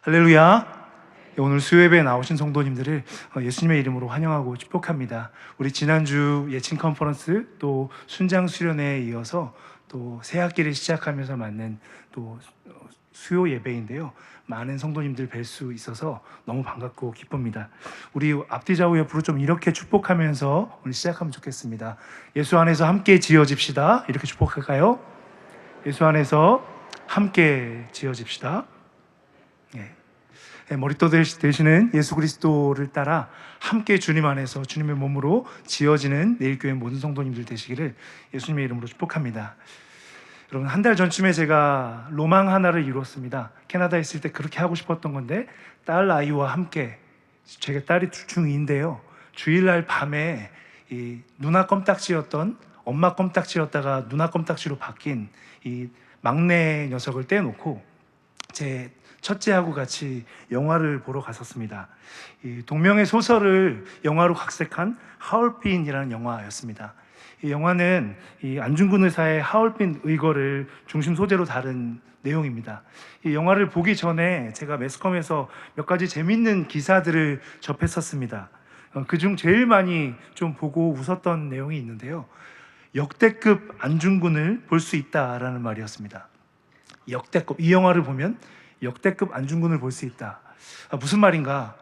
할렐루야. 오늘 수요예배에 나오신 성도님들을 예수님의 이름으로 환영하고 축복합니다. 우리 지난주 예칭 컨퍼런스 또 순장 수련회에 이어서 또 새 학기를 시작하면서 맞는 또 수요 예배인데요. 많은 성도님들 뵐 수 있어서 너무 반갑고 기쁩니다. 우리 앞뒤 좌우 옆으로 좀 이렇게 축복하면서 오늘 시작하면 좋겠습니다. 예수 안에서 함께 지어집시다. 이렇게 축복할까요? 예수 안에서 함께 지어집시다. 머리도 되시는 예수 그리스도를 따라 함께 주님 안에서 주님의 몸으로 지어지는 내일교회 모든 성도님들 되시기를 예수님의 이름으로 축복합니다. 여러분, 한 달 전쯤에 제가 로망 하나를 이루었습니다. 캐나다에 있을 때 그렇게 하고 싶었던 건데, 딸 아이와 함께, 제가 딸이 중2인데요 주일날 밤에 이 누나 껌딱지였던 엄마 껌딱지였다가 누나 껌딱지로 바뀐 이 막내 녀석을 떼놓고 제 첫째하고 같이 영화를 보러 갔었습니다. 이 동명의 소설을 영화로 각색한 하얼빈이라는 영화였습니다. 이 영화는 이 안중근 의사의 하얼빈 의거를 중심 소재로 다룬 내용입니다. 이 영화를 보기 전에 제가 매스컴에서 몇 가지 재밌는 기사들을 접했었습니다. 그중 제일 많이 좀 보고 웃었던 내용이 있는데요. 역대급 안중근을 볼 수 있다라는 말이었습니다. 역대급, 이 영화를 보면 역대급 안중근을 볼 수 있다. 무슨 말인가?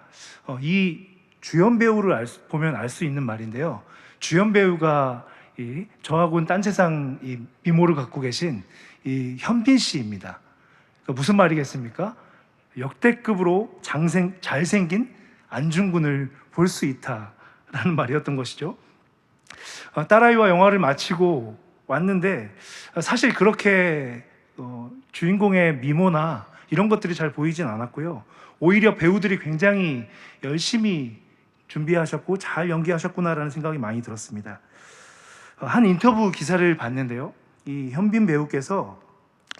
이 주연 배우를 보면 알 수 있는 말인데요. 주연 배우가 저하고는 딴 세상 미모를 갖고 계신 이 현빈 씨입니다. 그러니까 무슨 말이겠습니까? 역대급으로 잘생긴 안중근을 볼 수 있다라는 말이었던 것이죠. 딸아이와 영화를 마치고 왔는데 사실 그렇게 주인공의 미모나 이런 것들이 잘 보이진 않았고요. 오히려 배우들이 굉장히 열심히 준비하셨고 잘 연기하셨구나라는 생각이 많이 들었습니다. 한 인터뷰 기사를 봤는데요. 이 현빈 배우께서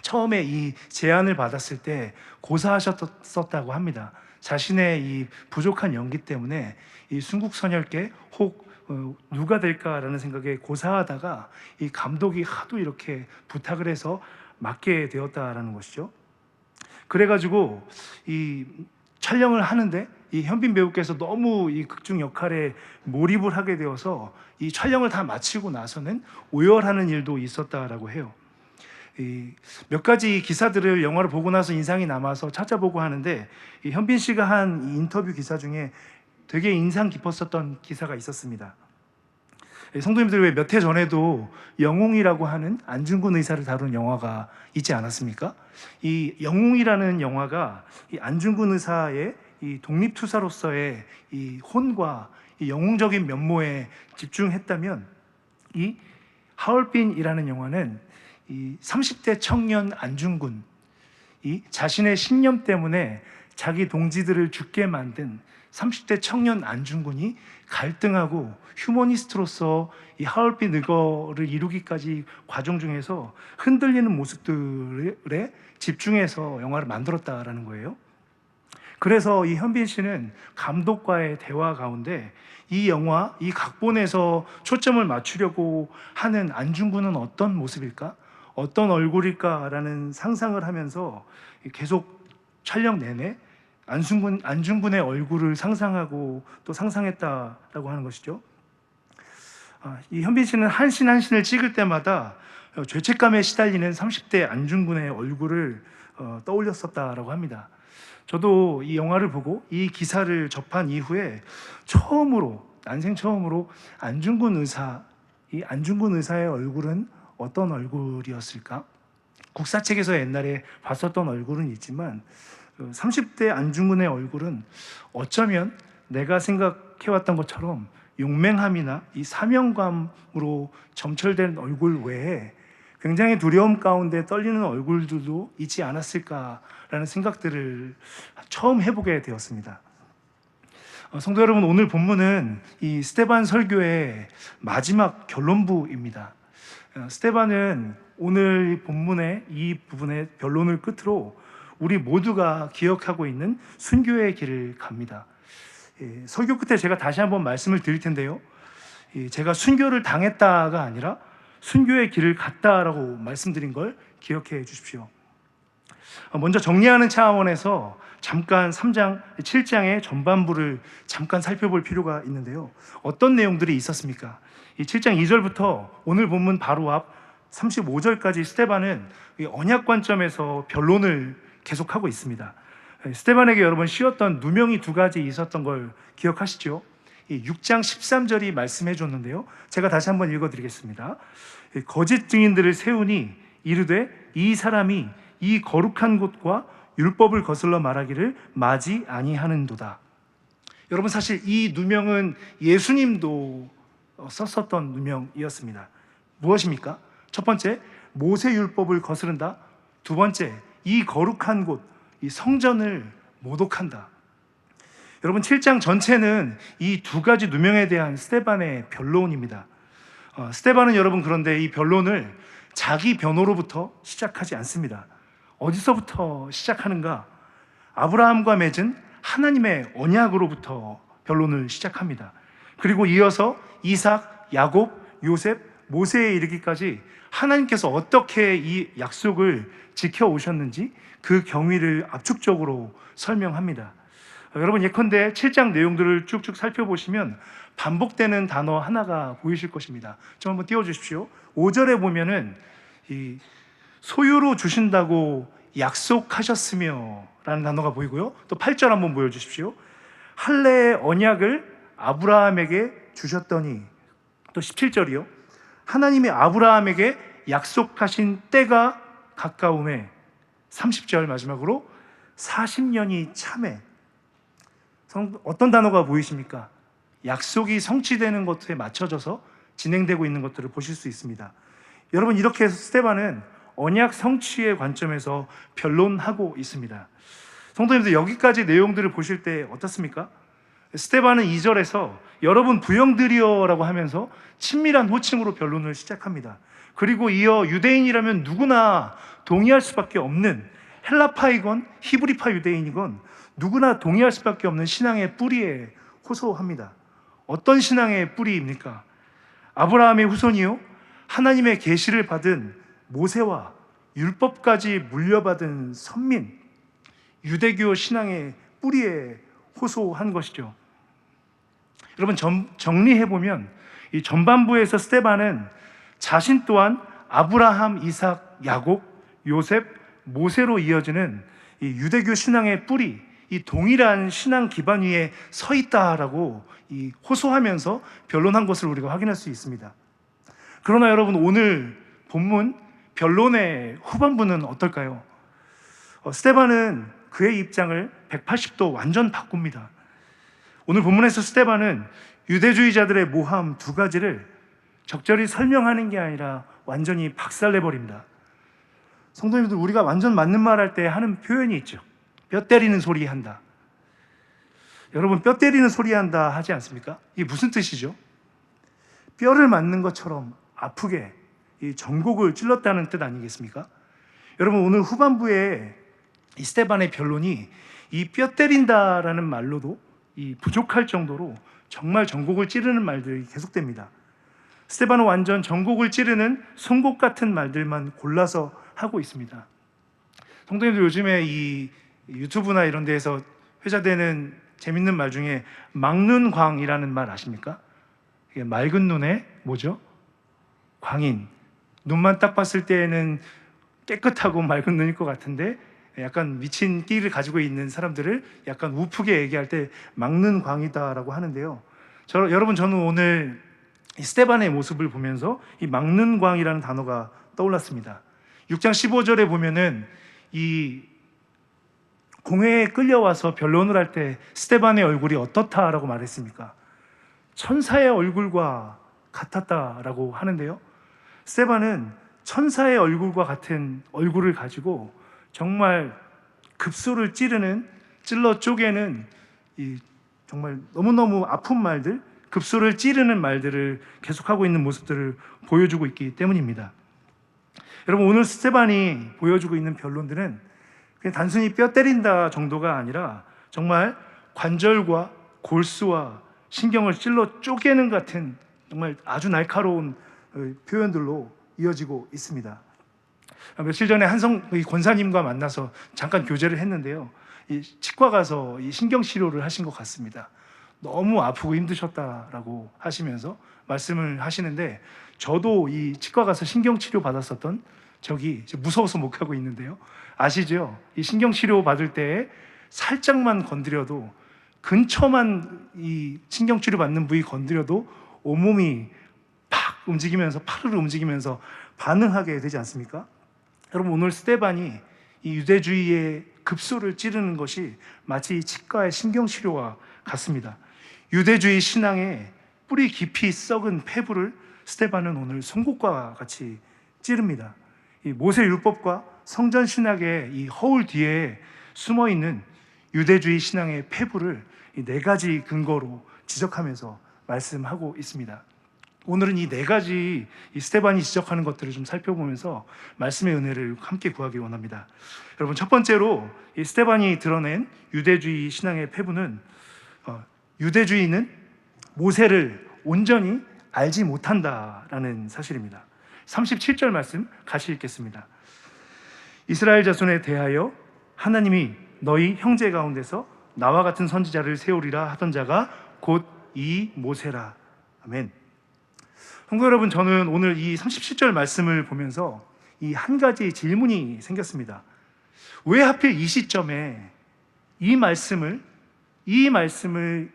처음에 이 제안을 받았을 때 고사하셨었다고 합니다. 자신의 이 부족한 연기 때문에 이 순국선열계 혹 누가 될까라는 생각에 고사하다가 이 감독이 하도 이렇게 부탁을 해서 맡게 되었다라는 것이죠. 그래가지고 이 촬영을 하는데 이 현빈 배우께서 너무 이 극중 역할에 몰입을 하게 되어서 이 촬영을 다 마치고 나서는 오열하는 일도 있었다라고 해요. 몇 가지 기사들을 영화를 보고 나서 인상이 남아서 찾아보고 하는데 이 현빈 씨가 한 이 인터뷰 기사 중에 되게 인상 깊었었던 기사가 있었습니다. 성도님들, 왜 몇 해 전에도 영웅이라고 하는 안중근 의사를 다룬 영화가 있지 않았습니까? 이 영웅이라는 영화가 이 안중근 의사의 이 독립투사로서의 이 혼과 이 영웅적인 면모에 집중했다면, 이 하얼빈이라는 영화는 이 30대 청년 안중근, 이 자신의 신념 때문에 자기 동지들을 죽게 만든 30대 청년 안중근이 갈등하고 휴머니스트로서 이 하얼빈 의거를 이루기까지 과정 중에서 흔들리는 모습들에 집중해서 영화를 만들었다라는 거예요. 그래서 이 현빈 씨는 감독과의 대화 가운데 이 영화, 이 각본에서 초점을 맞추려고 하는 안중근은 어떤 모습일까? 어떤 얼굴일까라는 상상을 하면서 계속 촬영 내내 안중근의 얼굴을 상상하고 또 상상했다라고 하는 것이죠. 이 현빈 씨는 한 씬 한 씬을 찍을 때마다 죄책감에 시달리는 30대 안중근의 얼굴을 떠올렸었다라고 합니다. 저도 이 영화를 보고 이 기사를 접한 이후에 난생 처음으로 이 안중근 의사의 얼굴은 어떤 얼굴이었을까? 국사책에서 옛날에 봤었던 얼굴은 있지만 30대 안중근의 얼굴은 어쩌면 내가 생각해왔던 것처럼 용맹함이나 이 사명감으로 점철된 얼굴 외에 굉장히 두려움 가운데 떨리는 얼굴들도 있지 않았을까라는 생각들을 처음 해보게 되었습니다. 성도 여러분, 오늘 본문은 이 스데반 설교의 마지막 결론부입니다. 스데반은 오늘 본문의 이 부분의 변론을 끝으로 우리 모두가 기억하고 있는 순교의 길을 갑니다. 설교 끝에 제가 다시 한번 말씀을 드릴 텐데요, 제가 순교를 당했다가 아니라 순교의 길을 갔다라고 말씀드린 걸 기억해 주십시오. 먼저 정리하는 차원에서 잠깐 3장, 7장의 전반부를 잠깐 살펴볼 필요가 있는데요. 어떤 내용들이 있었습니까? 이 7장 2절부터 오늘 본문 바로 앞 35절까지 스데반은 이 언약 관점에서 변론을 계속하고 있습니다. 스데반에게 여러분 씌웠던 누명이 두 가지 있었던 걸 기억하시죠? 이 6장 13절이 말씀해 줬는데요. 제가 다시 한번 읽어드리겠습니다. 거짓 증인들을 세우니 이르되 이 사람이 이 거룩한 곳과 율법을 거슬러 말하기를 마지 아니하는도다. 여러분 사실 이 누명은 예수님도 썼었던 누명이었습니다. 무엇입니까? 첫 번째, 모세 율법을 거스른다. 두 번째, 이 거룩한 곳, 이 성전을 모독한다. 여러분 7장 전체는 이 두 가지 누명에 대한 스데반의 변론입니다. 스데반은 여러분 그런데 이 변론을 자기 변호로부터 시작하지 않습니다. 어디서부터 시작하는가? 아브라함과 맺은 하나님의 언약으로부터 변론을 시작합니다. 그리고 이어서 이삭, 야곱, 요셉, 모세에 이르기까지 하나님께서 어떻게 이 약속을 지켜오셨는지 그 경위를 압축적으로 설명합니다. 여러분 예컨대 7장 내용들을 쭉쭉 살펴보시면 반복되는 단어 하나가 보이실 것입니다. 좀 한번 띄워주십시오. 5절에 보면은 이 소유로 주신다고 약속하셨으며 라는 단어가 보이고요. 또 8절 한번 보여주십시오. 할례의 언약을 아브라함에게 주셨더니, 또 17절이요. 하나님이 아브라함에게 약속하신 때가 가까움에, 30절 마지막으로 40년이 참에. 어떤 단어가 보이십니까? 약속이 성취되는 것에 맞춰져서 진행되고 있는 것들을 보실 수 있습니다. 여러분 이렇게 해서 스데반은 언약 성취의 관점에서 변론하고 있습니다. 성도님들 여기까지 내용들을 보실 때 어떻습니까? 스데반은 2절에서 여러분 부형들이여라고 하면서 친밀한 호칭으로 변론을 시작합니다. 그리고 이어 유대인이라면 누구나 동의할 수밖에 없는 헬라파이건 히브리파 유대인이건 누구나 동의할 수밖에 없는 신앙의 뿌리에 호소합니다. 어떤 신앙의 뿌리입니까? 아브라함의 후손이요, 하나님의 계시를 받은 모세와 율법까지 물려받은 선민, 유대교 신앙의 뿌리에 호소한 것이죠. 여러분 정리해보면 이 전반부에서 스데반은 자신 또한 아브라함, 이삭, 야곱, 요셉, 모세로 이어지는 이 유대교 신앙의 뿌리, 이 동일한 신앙 기반 위에 서 있다라고 이 호소하면서 변론한 것을 우리가 확인할 수 있습니다. 그러나 여러분 오늘 본문 변론의 후반부는 어떨까요? 스데반은 그의 입장을 180도 완전 바꿉니다. 오늘 본문에서 스데반은 유대주의자들의 모함 두 가지를 적절히 설명하는 게 아니라 완전히 박살내버립니다. 성도님들, 우리가 완전 맞는 말 할 때 하는 표현이 있죠. 뼈 때리는 소리 한다. 여러분 뼈 때리는 소리 한다 하지 않습니까? 이게 무슨 뜻이죠? 뼈를 맞는 것처럼 아프게 이 전곡을 찔렀다는 뜻 아니겠습니까? 여러분 오늘 후반부에 이 스데반의 변론이 이 뼈 때린다라는 말로도 이 부족할 정도로 정말 전곡을 찌르는 말들이 계속됩니다. 스데반은 완전 전곡을 찌르는 송곳 같은 말들만 골라서 하고 있습니다. 성도님들 요즘에 이 유튜브나 이런 데에서 회자되는 재밌는 말 중에 막눈광이라는 말 아십니까? 이게 맑은 눈에 뭐죠? 광인. 눈만 딱 봤을 때에는 깨끗하고 맑은 눈일 것 같은데 약간 미친 끼를 가지고 있는 사람들을 약간 우프게 얘기할 때 막눈광이다라고 하는데요. 여러분 저는 오늘 이 스데반의 모습을 보면서 이 막눈광이라는 단어가 떠올랐습니다. 6장 15절에 보면은 이 공회에 끌려와서 변론을 할 때 스데반의 얼굴이 어떻다라고 말했습니까? 천사의 얼굴과 같았다라고 하는데요. 스데반은 천사의 얼굴과 같은 얼굴을 가지고 정말 급소를 찔러 쪼개는 이 정말 너무너무 아픈 말들, 급소를 찌르는 말들을 계속하고 있는 모습들을 보여주고 있기 때문입니다. 여러분 오늘 스데반이 보여주고 있는 변론들은 그냥 단순히 뼈 때린다 정도가 아니라 정말 관절과 골수와 신경을 찔러 쪼개는 같은 정말 아주 날카로운 표현들로 이어지고 있습니다. 며칠 전에 이 권사님과 만나서 잠깐 교제를 했는데요. 이 치과 가서 이 신경치료를 하신 것 같습니다. 너무 아프고 힘드셨다라고 하시면서 말씀을 하시는데, 저도 이 치과 가서 신경치료 받았었던 적이 무서워서 못 가고 있는데요. 아시죠? 이 신경치료 받을 때 살짝만 건드려도, 근처만 이 신경치료 받는 부위 건드려도 온몸이 팍 움직이면서, 파르르 움직이면서 반응하게 되지 않습니까? 여러분, 오늘 스데반이 이 유대주의의 급소를 찌르는 것이 마치 치과의 신경치료와 같습니다. 유대주의 신앙에 뿌리 깊이 썩은 폐부를 스데반은 오늘 송곳과 같이 찌릅니다. 이 모세 율법과 성전 신학의 이 허울 뒤에 숨어 있는 유대주의 신앙의 폐부를 이 네 가지 근거로 지적하면서 말씀하고 있습니다. 오늘은 이 네 가지 이 스데반이 지적하는 것들을 좀 살펴보면서 말씀의 은혜를 함께 구하기 원합니다. 여러분, 첫 번째로 이 스데반이 드러낸 유대주의 신앙의 폐부는 유대주의는 모세를 온전히 알지 못한다라는 사실입니다. 37절 말씀 같이 읽겠습니다. 이스라엘 자손에 대하여 하나님이 너희 형제 가운데서 나와 같은 선지자를 세우리라 하던 자가 곧 이 모세라. 아멘. 성도 여러분, 저는 오늘 이 37절 말씀을 보면서 이 한 가지 질문이 생겼습니다. 왜 하필 이 시점에 이 말씀을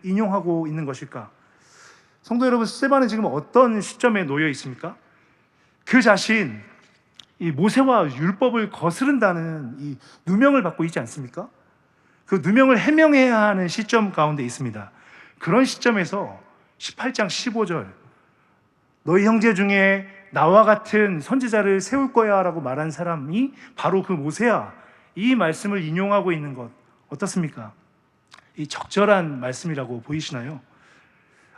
인용하고 있는 것일까? 성도 여러분, 스데반은 지금 어떤 시점에 놓여 있습니까? 그 자신 이 모세와 율법을 거스른다는 이 누명을 받고 있지 않습니까? 그 누명을 해명해야 하는 시점 가운데 있습니다. 그런 시점에서 18장 15절, 너희 형제 중에 나와 같은 선지자를 세울 거야 라고 말한 사람이 바로 그 모세야, 이 말씀을 인용하고 있는 것 어떻습니까? 이 적절한 말씀이라고 보이시나요?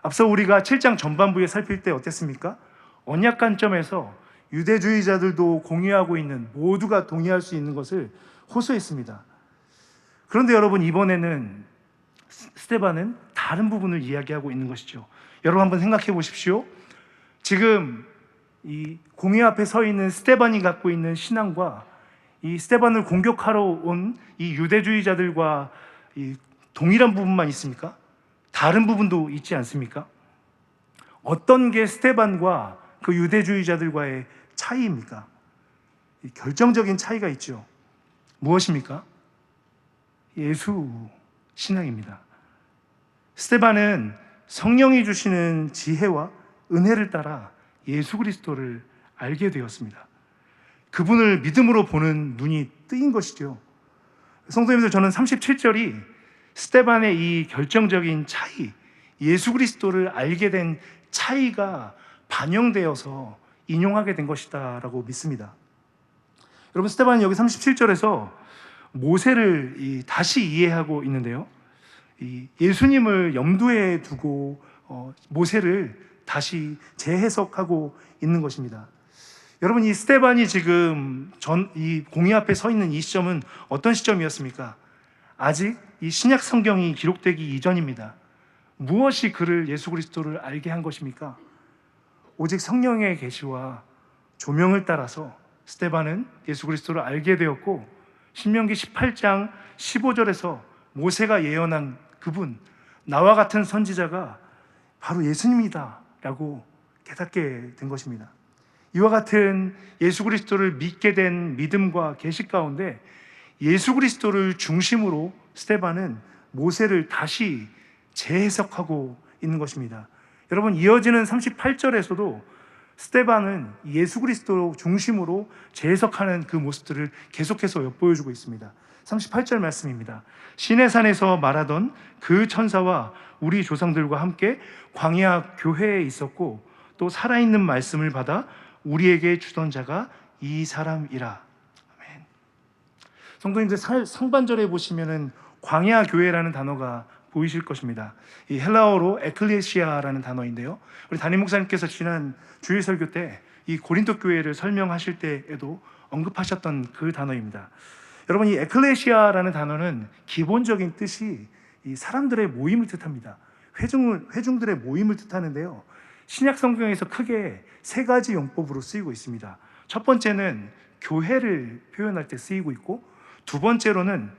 앞서 우리가 7장 전반부에 살필 때 어땠습니까? 언약 관점에서 유대주의자들도 공유하고 있는, 모두가 동의할 수 있는 것을 호소했습니다. 그런데 여러분, 이번에는 스데반은 다른 부분을 이야기하고 있는 것이죠. 여러분, 한번 생각해 보십시오. 지금 이 공회 앞에 서 있는 스데반이 갖고 있는 신앙과 이 스데반을 공격하러 온 이 유대주의자들과 이 동일한 부분만 있습니까? 다른 부분도 있지 않습니까? 어떤 게 스데반과 그 유대주의자들과의 차이입니까? 결정적인 차이가 있죠. 무엇입니까? 예수 신앙입니다. 스데반은 성령이 주시는 지혜와 은혜를 따라 예수 그리스도를 알게 되었습니다. 그분을 믿음으로 보는 눈이 뜨인 것이죠. 성도님들, 저는 37절이 스데반의 이 결정적인 차이, 예수 그리스도를 알게 된 차이가 반영되어서 인용하게 된 것이다 라고 믿습니다. 여러분, 스데반은 여기 37절에서 모세를 다시 이해하고 있는데요, 예수님을 염두에 두고 모세를 다시 재해석하고 있는 것입니다. 여러분, 이 스데반이 지금 이 공의 앞에 서 있는 이 시점은 어떤 시점이었습니까? 아직 이 신약 성경이 기록되기 이전입니다. 무엇이 그를, 예수 그리스도를 알게 한 것입니까? 오직 성령의 계시와 조명을 따라서 스데반은 예수 그리스도를 알게 되었고, 신명기 18장 15절에서 모세가 예언한 그분, 나와 같은 선지자가 바로 예수님이다 라고 깨닫게 된 것입니다. 이와 같은 예수 그리스도를 믿게 된 믿음과 계시 가운데 예수 그리스도를 중심으로 스데반은 모세를 다시 재해석하고 있는 것입니다. 여러분, 이어지는 38절에서도 스데반은 예수 그리스도 중심으로 재해석하는 그 모습들을 계속해서 엿보여주고 있습니다. 38절 말씀입니다. 시내산에서 말하던 그 천사와 우리 조상들과 함께 광야 교회에 있었고, 또 살아있는 말씀을 받아 우리에게 주던 자가 이 사람이라. 아멘. 성도님들, 상반절에 보시면은 광야 교회라는 단어가 보이실 것입니다. 이 헬라어로 에클레시아라는 단어인데요, 우리 담임 목사님께서 지난 주일 설교 때 이 고린도 교회를 설명하실 때에도 언급하셨던 그 단어입니다. 여러분, 이 에클레시아라는 단어는 기본적인 뜻이 이 사람들의 모임을 뜻합니다. 회중들의 모임을 뜻하는데요, 신약 성경에서 크게 세 가지 용법으로 쓰이고 있습니다. 첫 번째는 교회를 표현할 때 쓰이고 있고, 두 번째로는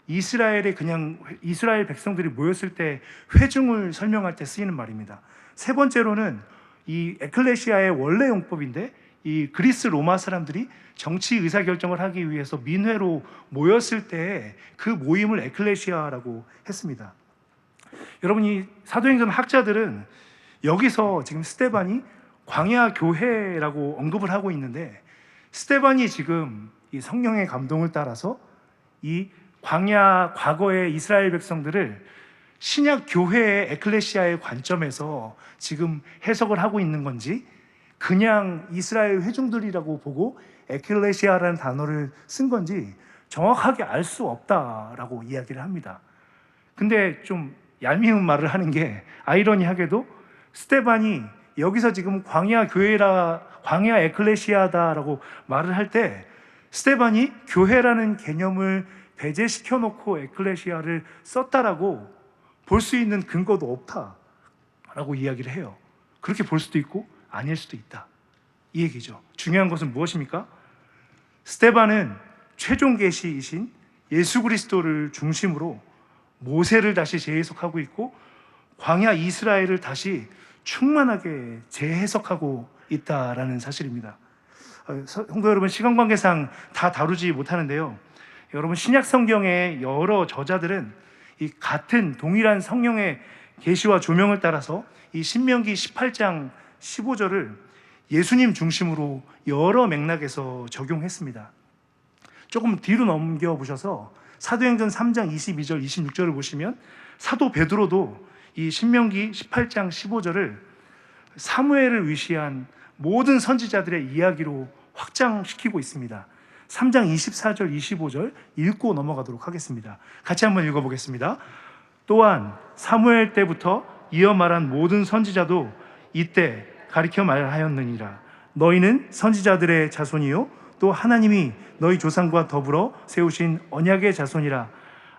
이스라엘 백성들이 모였을 때 회중을 설명할 때 쓰이는 말입니다. 세 번째로는 이 에클레시아의 원래 용법인데, 이 그리스 로마 사람들이 정치 의사결정을 하기 위해서 민회로 모였을 때 그 모임을 에클레시아라고 했습니다. 여러분, 이 사도행전 학자들은 여기서 지금 스데반이 광야 교회라고 언급을 하고 있는데, 스데반이 지금 이 성령의 감동을 따라서 이 광야 과거의 이스라엘 백성들을 신약 교회의 에클레시아의 관점에서 지금 해석을 하고 있는 건지, 그냥 이스라엘 회중들이라고 보고 에클레시아라는 단어를 쓴 건지 정확하게 알 수 없다라고 이야기를 합니다. 근데 좀 얄미운 말을 하는 게, 아이러니하게도 스데반이 여기서 지금 광야 에클레시아다라고 말을 할 때, 스데반이 교회라는 개념을 배제시켜 놓고 에클레시아를 썼다라고 볼 수 있는 근거도 없다라고 이야기를 해요. 그렇게 볼 수도 있고 아닐 수도 있다, 이 얘기죠. 중요한 것은 무엇입니까? 스데반은 최종 계시이신 예수 그리스도를 중심으로 모세를 다시 재해석하고 있고, 광야 이스라엘을 다시 충만하게 재해석하고 있다라는 사실입니다. 성도 여러분, 시간 관계상 다 다루지 못하는데요, 여러분, 신약 성경의 여러 저자들은 이 같은 동일한 성령의 계시와 조명을 따라서 이 신명기 18장 15절을 예수님 중심으로 여러 맥락에서 적용했습니다. 조금 뒤로 넘겨보셔서 사도행전 3장 22절 26절을 보시면, 사도 베드로도 이 신명기 18장 15절을 사무엘을 위시한 모든 선지자들의 이야기로 확장시키고 있습니다. 3장 24절 25절 읽고 넘어가도록 하겠습니다. 같이 한번 읽어보겠습니다. 또한 사무엘 때부터 이어 말한 모든 선지자도 이때 가리켜 말하였느니라. 너희는 선지자들의 자손이요 또 하나님이 너희 조상과 더불어 세우신 언약의 자손이라.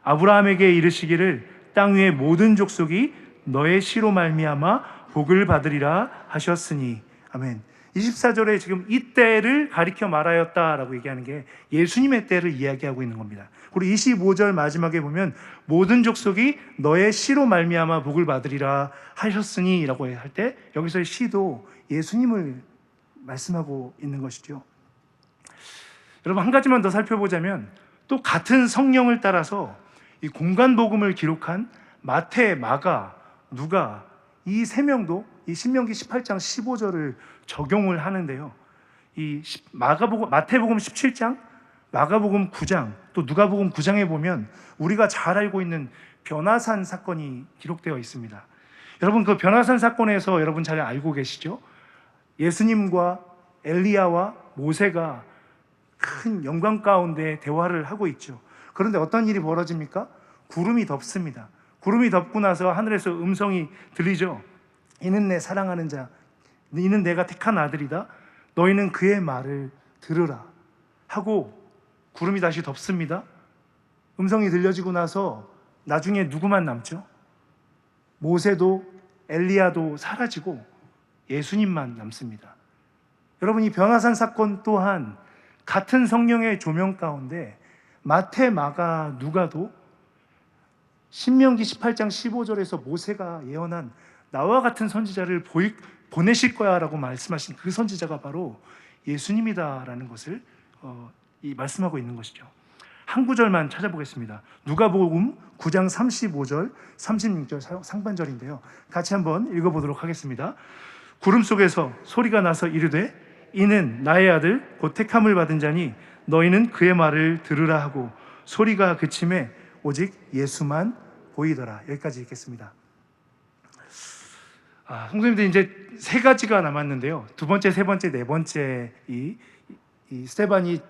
아브라함에게 이르시기를 땅 위의 모든 족속이 너의 씨로 말미암아 복을 받으리라 하셨으니. 아멘. 24절에 지금 이때를 가리켜 말하였다라고 얘기하는 게 예수님의 때를 이야기하고 있는 겁니다. 그리고 25절 마지막에 보면 모든 족속이 너의 씨로 말미암아 복을 받으리라 하셨으니 라고 할 때, 여기서의 씨도 예수님을 말씀하고 있는 것이죠. 여러분, 한 가지만 더 살펴보자면, 또 같은 성령을 따라서 이 공간 복음을 기록한 마태, 마가, 누가, 이 세 명도 이 신명기 18장 15절을 적용을 하는데요, 이 마태복음 17장, 마가복음 9장, 또 누가복음 9장에 보면 우리가 잘 알고 있는 변화산 사건이 기록되어 있습니다. 여러분, 그 변화산 사건에서 여러분 잘 알고 계시죠? 예수님과 엘리야와 모세가 큰 영광 가운데 대화를 하고 있죠. 그런데 어떤 일이 벌어집니까? 구름이 덮습니다. 구름이 덮고 나서 하늘에서 음성이 들리죠. 이는 내 사랑하는 자, 이는 내가 택한 아들이다. 너희는 그의 말을 들으라 하고 구름이 다시 덮습니다. 음성이 들려지고 나서 나중에 누구만 남죠? 모세도 엘리야도 사라지고 예수님만 남습니다. 여러분, 이 변화산 사건 또한 같은 성령의 조명 가운데 마태, 마가, 누가도 신명기 18장 15절에서 모세가 예언한 나와 같은 선지자를 보내실 거야 라고 말씀하신 그 선지자가 바로 예수님이다라는 것을 말씀하고 있는 것이죠. 한 구절만 찾아보겠습니다. 누가복음 9장 35절 36절 상반절인데요, 같이 한번 읽어보도록 하겠습니다. 구름 속에서 소리가 나서 이르되 이는 나의 아들 곧 택함을 받은 자니 너희는 그의 말을 들으라 하고 소리가 그침에 오직 예수만 보이더라. 여기까지 읽겠습니다. 성도님들, 이제 세 가지가 남았는데요, 두 번째, 세 번째, 네 번째 이 스데반이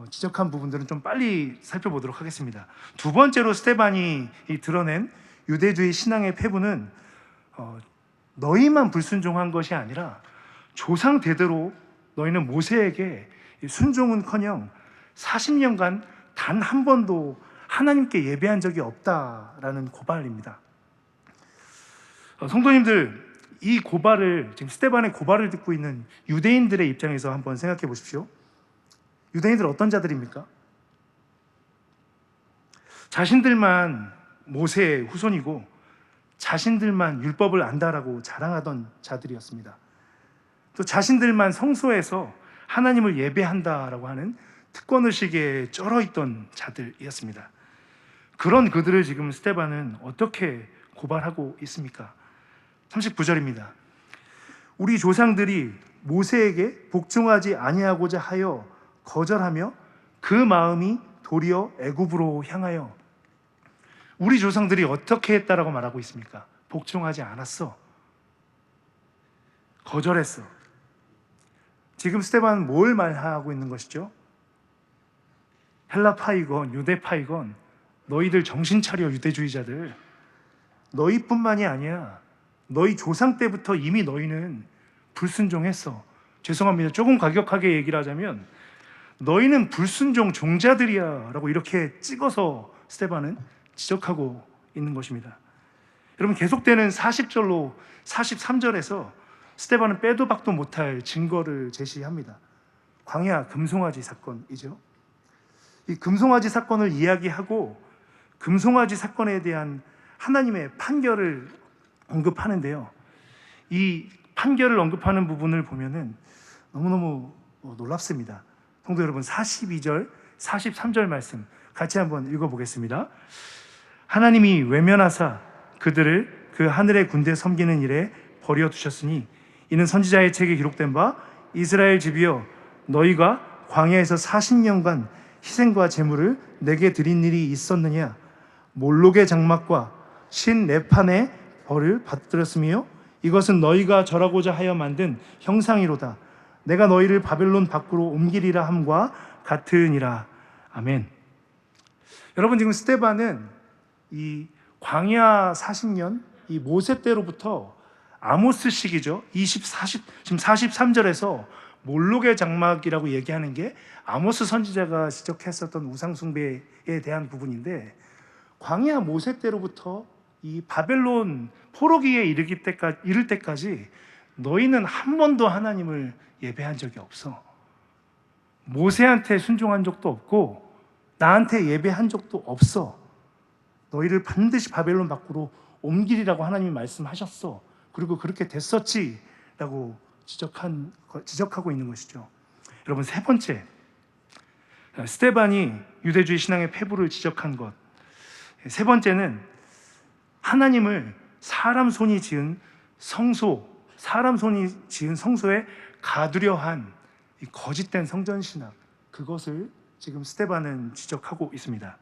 지적한 부분들은 좀 빨리 살펴보도록 하겠습니다. 두 번째로 스데반이 드러낸 유대주의 신앙의 패부는 너희만 불순종한 것이 아니라 조상 대대로 너희는 모세에게 순종은커녕 40년간 단 한 번도 하나님께 예배한 적이 없다라는 고발입니다. 성도님들, 이 고발을, 지금 스데반의 고발을 듣고 있는 유대인들의 입장에서 한번 생각해 보십시오. 유대인들 어떤 자들입니까? 자신들만 모세의 후손이고 자신들만 율법을 안다라고 자랑하던 자들이었습니다. 또 자신들만 성소에서 하나님을 예배한다라고 하는 특권의식에 쩔어있던 자들이었습니다. 그런 그들을 지금 스데반은 어떻게 고발하고 있습니까? 39절입니다. 우리 조상들이 모세에게 복종하지 아니하고자 하여 거절하며 그 마음이 도리어 애굽으로 향하여. 우리 조상들이 어떻게 했다라고 말하고 있습니까? 복종하지 않았어. 거절했어. 지금 스데반은 뭘 말하고 있는 것이죠? 헬라파이건 유대파이건 너희들 정신 차려, 유대주의자들. 너희뿐만이 아니야. 너희 조상 때부터 이미 너희는 불순종했어. 죄송합니다. 조금 과격하게 얘기를 하자면 너희는 불순종 종자들이야 라고 이렇게 찍어서 스데반은 지적하고 있는 것입니다. 여러분, 계속되는 40절로 43절에서 스데반은 빼도 박도 못할 증거를 제시합니다. 광야 금송아지 사건이죠. 이 금송아지 사건을 이야기하고 금송아지 사건에 대한 하나님의 판결을 언급하는데요. 이 판결을 언급하는 부분을 보면은 너무너무 놀랍습니다. 성도 여러분, 42절, 43절 말씀 같이 한번 읽어보겠습니다. 하나님이 외면하사 그들을 그 하늘의 군대 섬기는 일에 버려두셨으니 이는 선지자의 책에 기록된 바 이스라엘 집이여 너희가 광야에서 40년간 희생과 제물을 내게 드린 일이 있었느냐? 몰록의 장막과 신 레판의 벌을 받들었으며 이것은 너희가 절하고자 하여 만든 형상이로다. 내가 너희를 바벨론 밖으로 옮기리라 함과 같으니라. 아멘. 여러분, 지금 스데반은 이 광야 40년 이 모세 때로부터 아모스 시기죠. 지금 43절에서 몰록의 장막이라고 얘기하는 게 아모스 선지자가 지적했었던 우상숭배에 대한 부분인데, 광야 모세 때로부터 이 바벨론 포로기에 이를 때까지 너희는 한 번도 하나님을 예배한 적이 없어. 모세한테 순종한 적도 없고 나한테 예배한 적도 없어. 너희를 반드시 바벨론 밖으로 옮기리라고 하나님이 말씀하셨어. 그리고 그렇게 됐었지 라고 지적하고 있는 것이죠. 여러분, 세 번째, 스데반이 유대주의 신앙의 폐부를 지적한 것. 세 번째는 하나님을 사람 손이 지은 성소에 가두려 한 이 거짓된 성전신앙, 그것을 지금 스데반은 지적하고 있습니다.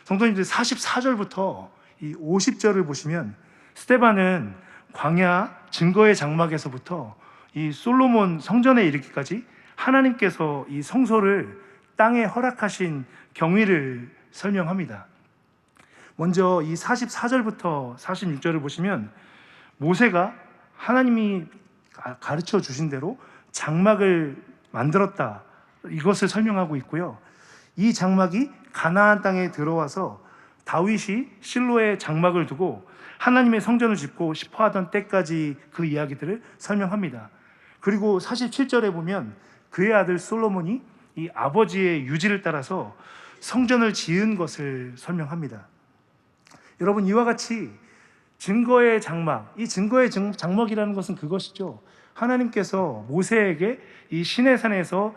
성도님들, 44절부터 이 50절을 보시면 스데반은 광야 증거의 장막에서부터 이 솔로몬 성전에 이르기까지 하나님께서 이 성소를 땅에 허락하신 경위를 설명합니다. 먼저 이 44절부터 46절을 보시면 모세가 하나님이 가르쳐 주신 대로 장막을 만들었다, 이것을 설명하고 있고요. 이 장막이 가나안 땅에 들어와서 다윗이 실로에 장막을 두고 하나님의 성전을 짓고 싶어 하던 때까지 그 이야기들을 설명합니다. 그리고 47절에 보면 그의 아들 솔로몬이 이 아버지의 유지를 따라서 성전을 지은 것을 설명합니다. 여러분, 이와 같이 증거의 장막, 이 증거의 장막이라는 것은 그것이죠. 하나님께서 모세에게 이 시내산에서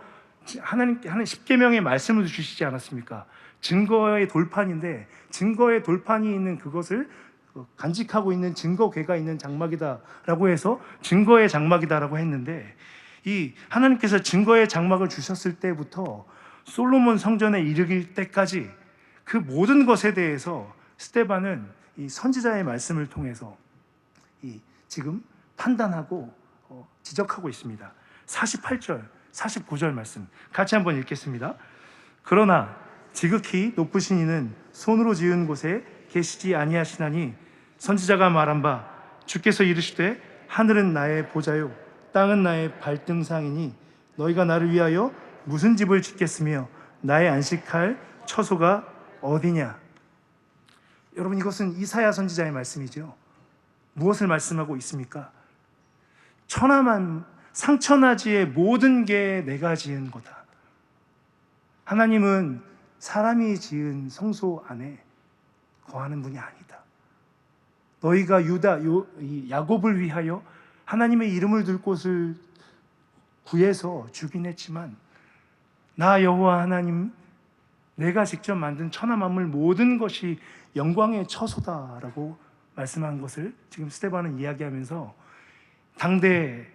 하나님 십계명의 말씀을 주시지 않았습니까? 증거의 돌판인데, 증거의 돌판이 있는 그것을 간직하고 있는 증거궤가 있는 장막이다라고 해서 증거의 장막이다라고 했는데, 이 하나님께서 증거의 장막을 주셨을 때부터 솔로몬 성전에 이르길 때까지 그 모든 것에 대해서 스데반은 이 선지자의 말씀을 통해서 지금 판단하고 지적하고 있습니다. 48절, 49절 말씀 같이 한번 읽겠습니다. 그러나 지극히 높으신 이는 손으로 지은 곳에 계시지 아니하시나니 선지자가 말한 바 주께서 이르시되 하늘은 나의 보좌요 땅은 나의 발등상이니 너희가 나를 위하여 무슨 집을 짓겠으며 나의 안식할 처소가 어디냐. 여러분, 이것은 이사야 선지자의 말씀이죠. 무엇을 말씀하고 있습니까? 상천하지의 모든 게 내가 지은 거다. 하나님은 사람이 지은 성소 안에 거하는 분이 아니다. 너희가 야곱을 위하여 하나님의 이름을 둘 곳을 구해서 주긴 했지만 나 여호와 하나님, 내가 직접 만든 천하 만물 모든 것이 영광의 처소다라고 말씀한 것을 지금 스데반은 이야기하면서 당대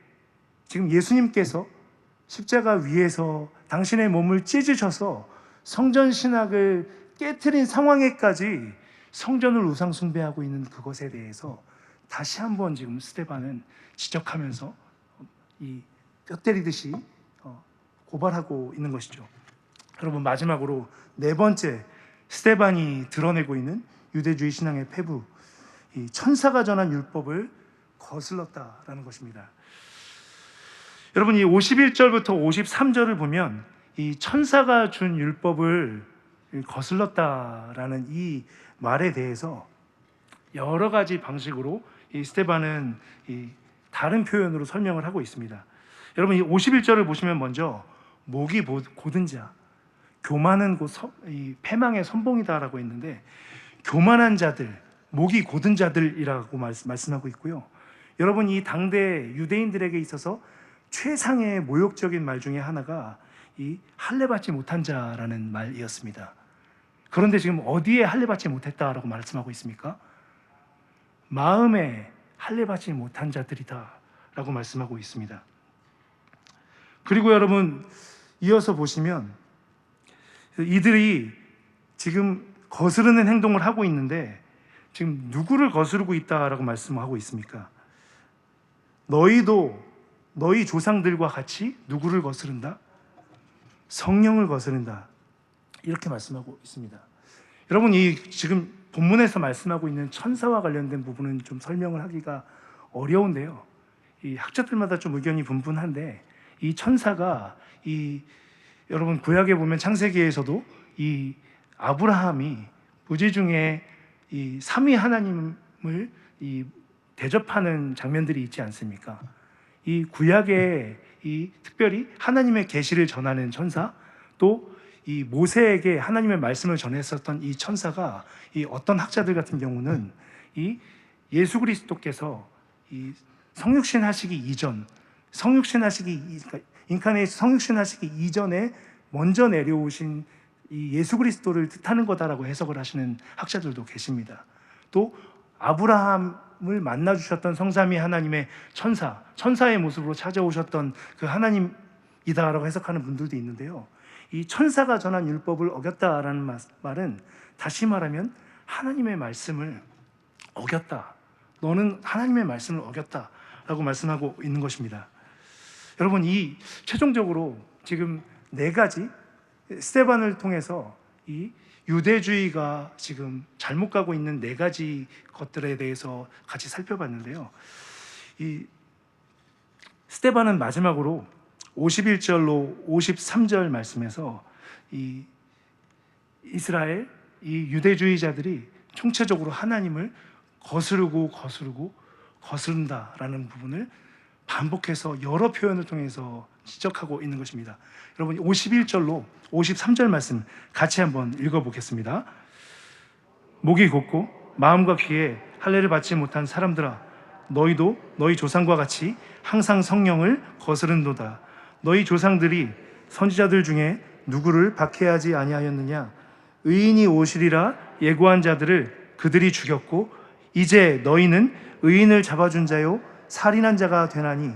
지금 예수님께서 십자가 위에서 당신의 몸을 찢으셔서 성전 신학을 깨트린 상황에까지 성전을 우상 숭배하고 있는 그것에 대해서 다시 한번 지금 스데반은 지적하면서 이 뼈 때리듯이 고발하고 있는 것이죠. 여러분, 마지막으로 네 번째 스데반이 드러내고 있는 유대주의 신앙의 폐부, 이 천사가 전한 율법을 거슬렀다라는 것입니다. 여러분, 이 51절부터 53절을 보면 이 천사가 준 율법을 거슬렀다라는 이 말에 대해서 여러 가지 방식으로 이 스데반은 이 다른 표현으로 설명을 하고 있습니다. 여러분, 이 51절을 보시면 먼저 목이 곧은 자, 교만은 곧 이 패망의 선봉이다라고 했는데, 교만한 자들, 목이 곧은 자들이라고 말씀하고 있고요. 여러분, 이 당대 유대인들에게 있어서 최상의 모욕적인 말 중에 하나가 이 할례받지 못한 자라는 말이었습니다. 그런데 지금 어디에 할례받지 못했다라고 말씀하고 있습니까? 마음에 할례받지 못한 자들이다라고 말씀하고 있습니다. 그리고 여러분, 이어서 보시면 이들이 지금 거스르는 행동을 하고 있는데 지금 누구를 거스르고 있다라고 말씀하고 있습니까? 너희도 너희 조상들과 같이 누구를 거스른다? 성령을 거스른다. 이렇게 말씀하고 있습니다. 여러분, 이 지금 본문에서 말씀하고 있는 천사와 관련된 부분은 좀 설명을 하기가 어려운데요. 이 학자들마다 좀 의견이 분분한데, 이 천사가 여러분 구약에 보면 창세기에서도 이 아브라함이 부지 중에 이 삼위 하나님을 대접하는 장면들이 있지 않습니까? 이 구약에 특별히 하나님의 계시를 전하는 천사, 또 이 모세에게 하나님의 말씀을 전했었던 이 천사가 어떤 학자들 같은 경우는 이 예수 그리스도께서 이 성육신 하시기 이전, 그러니까 인카네이션 성육신 하시기 이전에 먼저 내려오신 이 예수 그리스도를 뜻하는 거다라고 해석을 하시는 학자들도 계십니다. 또 아브라함을 만나 주셨던 성삼위 하나님의 천사의 모습으로 찾아오셨던 그 하나님이다라고 해석하는 분들도 있는데요. 이 천사가 전한 율법을 어겼다라는 말은 다시 말하면 하나님의 말씀을 어겼다. 너는 하나님의 말씀을 어겼다라고 말씀하고 있는 것입니다. 여러분, 이 최종적으로 지금 네 가지 스데반을 통해서 이 유대주의가 지금 잘못 가고 있는 네 가지 것들에 대해서 같이 살펴봤는데요. 이 스데반은 마지막으로 51절로 53절 말씀에서 이 이스라엘 이 유대주의자들이 총체적으로 하나님을 거스른다라는 부분을 반복해서 여러 표현을 통해서 지적하고 있는 것입니다. 여러분, 51절로 53절 말씀 같이 한번 읽어보겠습니다. 목이 곧고 마음과 귀에 할례를 받지 못한 사람들아, 너희도 너희 조상과 같이 항상 성령을 거스른도다. 너희 조상들이 선지자들 중에 누구를 박해하지 아니하였느냐? 의인이 오시리라 예고한 자들을 그들이 죽였고 이제 너희는 의인을 잡아준 자요 살인한 자가 되나니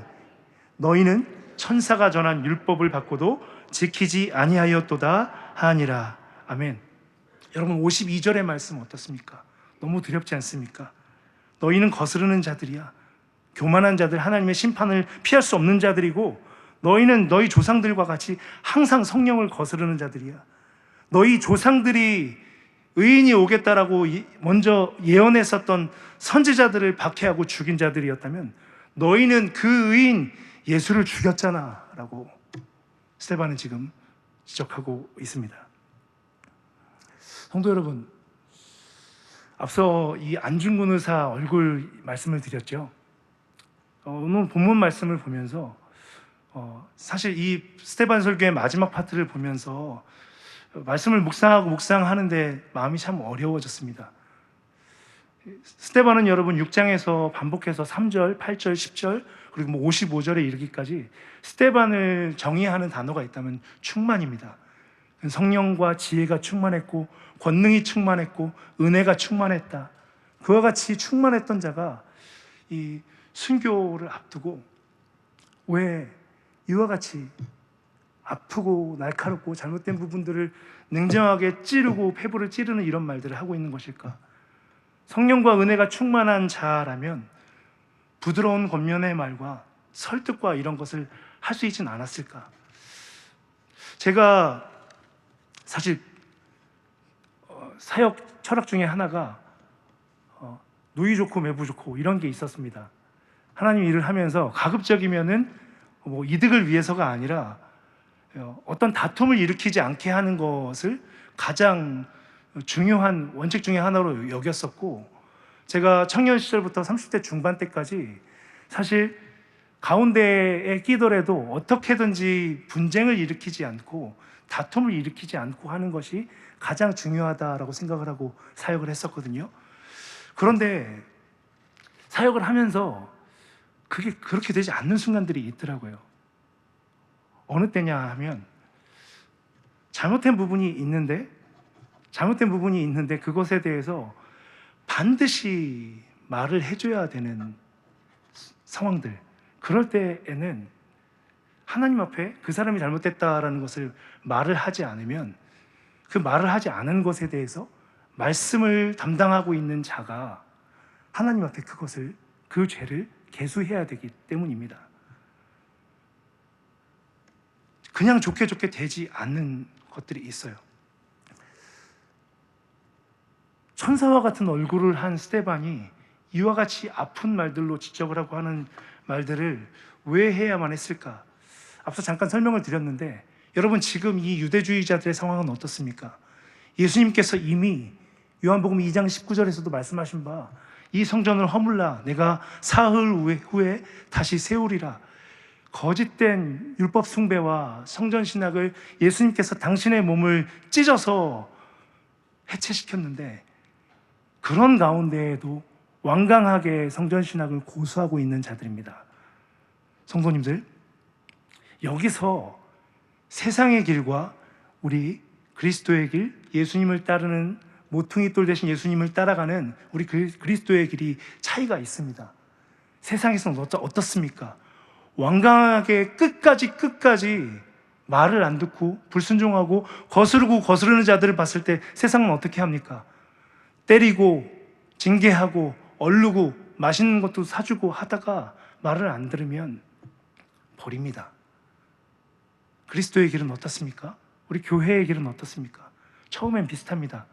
너희는 천사가 전한 율법을 받고도 지키지 아니하였도다 하니라. 아멘. 여러분, 52절의 말씀 어떻습니까? 너무 두렵지 않습니까? 너희는 거스르는 자들이야. 교만한 자들, 하나님의 심판을 피할 수 없는 자들이고, 너희는 너희 조상들과 같이 항상 성령을 거스르는 자들이야. 너희 조상들이 의인이 오겠다라고 먼저 예언했었던 선지자들을 박해하고 죽인 자들이었다면 너희는 그 의인 예수를 죽였잖아 라고 스데반은 지금 지적하고 있습니다. 성도 여러분, 앞서 이 안중근 의사 얼굴 말씀을 드렸죠. 오늘 본문 말씀을 보면서 사실 이 스데반 설교의 마지막 파트를 보면서 말씀을 묵상하는데 마음이 참 어려워졌습니다. 스데반은 여러분 6장에서 반복해서 3절, 8절, 10절 그리고 55절에 이르기까지 스데반을 정의하는 단어가 있다면 충만입니다. 성령과 지혜가 충만했고 권능이 충만했고 은혜가 충만했다. 그와 같이 충만했던 자가 이 순교를 앞두고 왜 이와 같이 아프고 날카롭고 잘못된 부분들을 냉정하게 찌르고 폐부를 찌르는 이런 말들을 하고 있는 것일까? 성령과 은혜가 충만한 자라면 부드러운 권면의 말과 설득과 이런 것을 할 수 있지는 않았을까? 제가 사실 사역 철학 중에 하나가 누이 좋고 매부 좋고 이런 게 있었습니다. 하나님 일을 하면서 가급적이면은 이득을 위해서가 아니라 어떤 다툼을 일으키지 않게 하는 것을 가장 중요한 원칙 중에 하나로 여겼었고, 제가 청년 시절부터 30대 중반 때까지 사실 가운데에 끼더라도 어떻게든지 분쟁을 일으키지 않고 다툼을 일으키지 않고 하는 것이 가장 중요하다라고 생각을 하고 사역을 했었거든요. 그런데 사역을 하면서 그게 그렇게 되지 않는 순간들이 있더라고요. 어느 때냐 하면 잘못된 부분이 있는데 그것에 대해서 반드시 말을 해줘야 되는 상황들, 그럴 때에는 하나님 앞에 그 사람이 잘못됐다라는 것을 말을 하지 않으면 그 말을 하지 않은 것에 대해서 말씀을 담당하고 있는 자가 하나님 앞에 그 죄를 계수해야 되기 때문입니다. 그냥 좋게 되지 않는 것들이 있어요. 천사와 같은 얼굴을 한 스데반이 이와 같이 아픈 말들로 지적을 하고 하는 말들을 왜 해야만 했을까? 앞서 잠깐 설명을 드렸는데 여러분, 지금 이 유대주의자들의 상황은 어떻습니까? 예수님께서 이미 요한복음 2장 19절에서도 말씀하신 바 이 성전을 허물라 내가 사흘 후에 다시 세우리라. 거짓된 율법 숭배와 성전 신학을 예수님께서 당신의 몸을 찢어서 해체시켰는데, 그런 가운데에도 완강하게 성전 신학을 고수하고 있는 자들입니다. 성도님들, 여기서 세상의 길과 우리 그리스도의 길, 예수님을 따르는 모퉁이 돌 대신 예수님을 따라가는 우리 그리스도의 길이 차이가 있습니다. 세상에서는 어떻습니까? 완강하게 끝까지 말을 안 듣고 불순종하고 거스르는 자들을 봤을 때 세상은 어떻게 합니까? 때리고 징계하고 얼르고 맛있는 것도 사주고 하다가 말을 안 들으면 버립니다. 그리스도의 길은 어떻습니까? 우리 교회의 길은 어떻습니까? 처음엔 비슷합니다.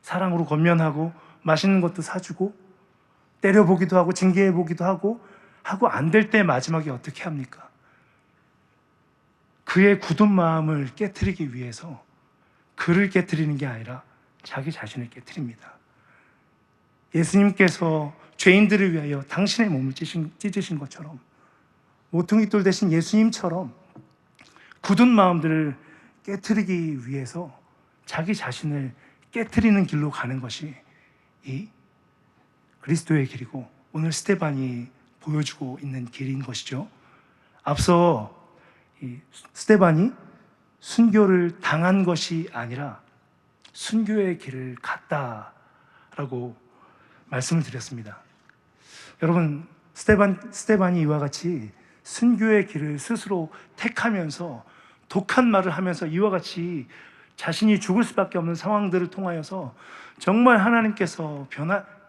사랑으로 권면하고 맛있는 것도 사주고 때려보기도 하고 징계해보기도 하고 안 될 때 마지막에 어떻게 합니까? 그의 굳은 마음을 깨트리기 위해서 그를 깨트리는 게 아니라 자기 자신을 깨트립니다. 예수님께서 죄인들을 위하여 당신의 몸을 찢으신 것처럼 모퉁이 돌 대신 예수님처럼 굳은 마음들을 깨트리기 위해서 자기 자신을 깨트리는 길로 가는 것이 이 그리스도의 길이고 오늘 스데반이 보여주고 있는 길인 것이죠. 앞서 이 스데반이 순교를 당한 것이 아니라 순교의 길을 갔다라고 말씀을 드렸습니다. 여러분, 스데반이 이와 같이 순교의 길을 스스로 택하면서 독한 말을 하면서 이와 같이 자신이 죽을 수밖에 없는 상황들을 통하여서 정말 하나님께서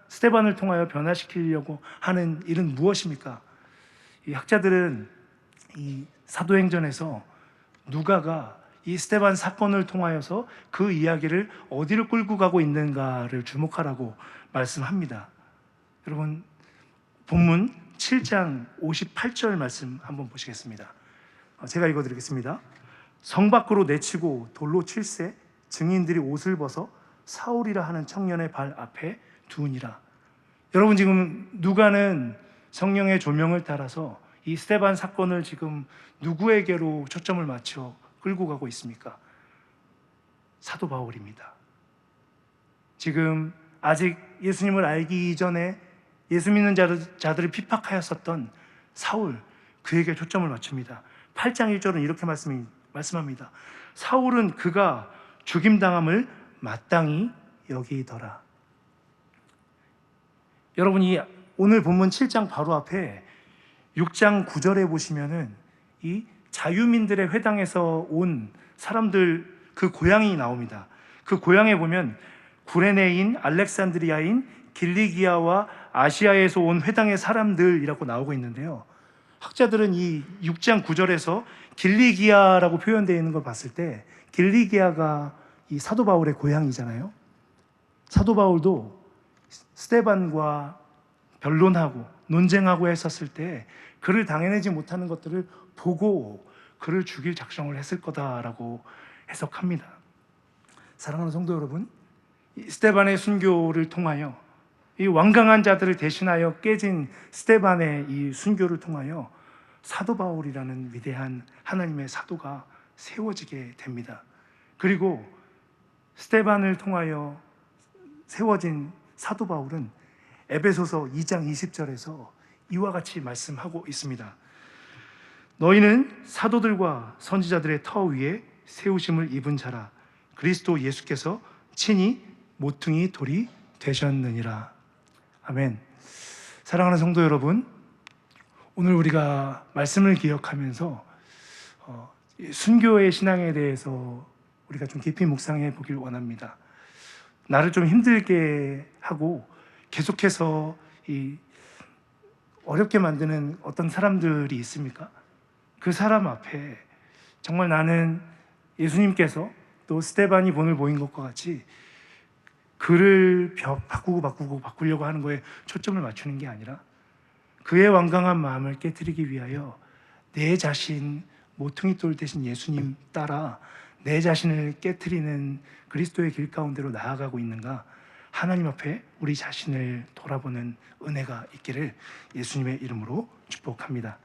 스데반을 통하여 변화시키려고 하는 일은 무엇입니까? 이 학자들은 이 사도행전에서 누가가 이 스데반 사건을 통하여서 그 이야기를 어디로 끌고 가고 있는가를 주목하라고 말씀합니다. 여러분, 본문 7장 58절 말씀 한번 보시겠습니다. 제가 읽어드리겠습니다. 성 밖으로 내치고 돌로 칠세 증인들이 옷을 벗어 사울이라 하는 청년의 발 앞에 두으니라. 여러분, 지금 누가는 성령의 조명을 따라서 이 스데반 사건을 지금 누구에게로 초점을 맞춰 끌고 가고 있습니까? 사도 바울입니다. 지금 아직 예수님을 알기 이전에 예수 믿는 자들을 핍박하였었던 사울, 그에게 초점을 맞춥니다. 8장 1절은 이렇게 말씀합니다. 사울은 그가 죽임당함을 마땅히 여기더라. 여러분이 오늘 본문 7장 바로 앞에 6장 9절에 보시면은 이 자유민들의 회당에서 온 사람들 그 고향이 나옵니다. 그 고향에 보면 구레네인, 알렉산드리아인, 길리기아와 아시아에서 온 회당의 사람들이라고 나오고 있는데요. 학자들은 이 6장 9절에서 길리기아라고 표현되어 있는 걸 봤을 때 길리기아가 이 사도 바울의 고향이잖아요. 사도 바울도 스데반과 변론하고 논쟁하고 했었을 때 그를 당해내지 못하는 것들을 보고 그를 죽일 작정을 했을 거다라고 해석합니다. 사랑하는 성도 여러분, 스데반의 순교를 통하여 이 완강한 자들을 대신하여 깨진 스데반의 이 순교를 통하여 사도 바울이라는 위대한 하나님의 사도가 세워지게 됩니다. 그리고 스데반을 통하여 세워진 사도 바울은 에베소서 2장 20절에서 이와 같이 말씀하고 있습니다. 너희는 사도들과 선지자들의 터 위에 세우심을 입은 자라. 그리스도 예수께서 친히 모퉁이 돌이 되셨느니라. 아멘. 사랑하는 성도 여러분, 오늘 우리가 말씀을 기억하면서 순교의 신앙에 대해서 우리가 좀 깊이 묵상해 보길 원합니다. 나를 좀 힘들게 하고 계속해서 이 어렵게 만드는 어떤 사람들이 있습니까? 그 사람 앞에 정말 나는 예수님께서 또 스데반이 본을 보인 것과 같이 그를 바꾸려고 하는 거에 초점을 맞추는 게 아니라 그의 완강한 마음을 깨트리기 위하여 내 자신, 모퉁이 돌 대신 예수님 따라 내 자신을 깨트리는 그리스도의 길 가운데로 나아가고 있는가, 하나님 앞에 우리 자신을 돌아보는 은혜가 있기를 예수님의 이름으로 축복합니다.